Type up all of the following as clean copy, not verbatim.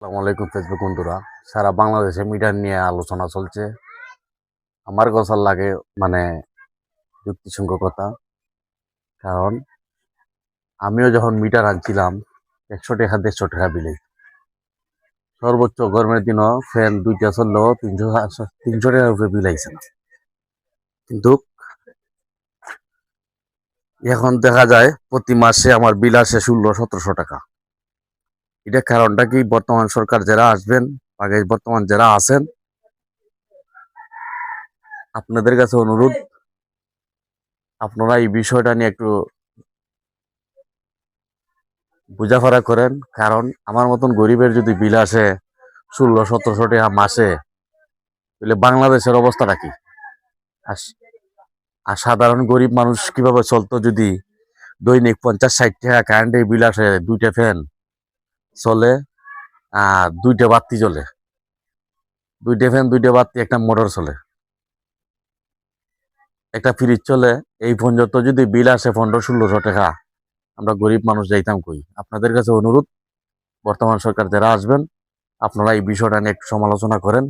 আসসালামু আলাইকুম ফেসবুক বন্ধুরা। সারা বাংলাদেশে মিটার নিয়ে আলোচনা চলছে। আমার কথা লাগে মানে যুক্তিসঙ্গততা। কারণ আমিও যখন মিটার আনছিলাম 100 টাকা 150 টাকা বিলে, সর্বোচ্চ গরমের দিনও ফ্যান দুইটা চললেও 300 টাকার উপরে বিল আইছে না। কিন্তু এখন দেখা যায় প্রতি মাসে আমার বিল আসে 1600-1700 টাকা। এটা কারণটা কি? বর্তমান সরকার যারা আসবেন, আগে বর্তমান যারা আছেন, আপনাদের কাছে অনুরোধ, আপনারা এই বিষয়টা নিয়ে একটু বোঝাপড়া করেন। কারণ আমার মতন গরিবের যদি বিল আসে 1600-1700 টাকা মাসে, তাহলে বাংলাদেশের অবস্থাটা কি? আর আর সাধারণ গরিব মানুষ কিভাবে চলতো যদি দৈনিক 50-60 টাকা কারেন্টের বিল আসে, দুইটা ফ্যান চলে আর দুইটা বাতি জ্বলে, দুইটা ফ্যান দুইটা বাতি একটা মোটর চলে, একটা ফ্রিজ চলে, এই পর্যন্ত যদি বিল আসে 1500-1600 টাকা, আমরা গরিব মানুষ যাইতাম কই? আপনাদের কাছে অনুরোধ, বর্তমান সরকার যারা আসবেন, আপনারা এই বিষয়টা নিয়ে একটু সমালোচনা করেন।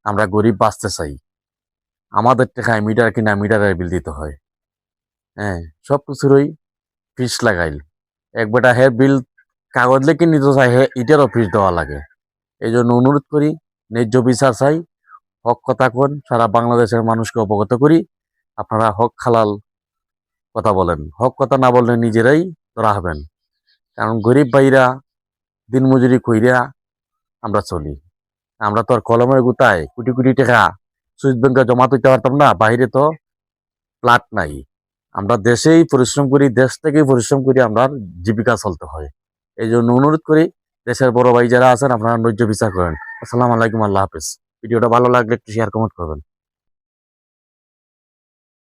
আমরা গরিব বাঁচতে চাই, আমাদের টাকায় মিটার কিনা মিটারের বিল দিতে হয়। হ্যাঁ, সব কিছুরই ফিস লাগাইল, এক বেটা হে বিল কাগজ লিখে নিতে চাই, হে ইটারও ফিস দেওয়া লাগে। এই জন্য অনুরোধ করি, ন্যায্য বিচার চাই, হক কথা কোন, সারা বাংলাদেশের মানুষকে অবগত করি। আপনারা হক হালাল কথা বলেন, হক কথা না বললে নিজেরাই ধরা হবেন। কারণ গরিব ভাইরা দিনমজুরি কইরা আমরা চলি, আমরা তো আর কলমের গুতায় কোটি কোটি টাকা সুইস ব্যাংকে জমা দিতে পারতাম না। বাইরে তো প্লাট নাই, আমরা দেশেই পরিশ্রম করি, দেশ থেকেই পরিশ্রম করি, আমরা জীবিকা চলতে হয়। এই জন্য অনুরোধ করি, দেশের বড় ভাই যারা আছেন, আপনারা ন্যায্য বিচার করেন। আসসালামু আলাইকুম, আল্লাহ হাফেজ। ভিডিওটা ভালো লাগলে একটু শেয়ার কমেন্ট করবেন।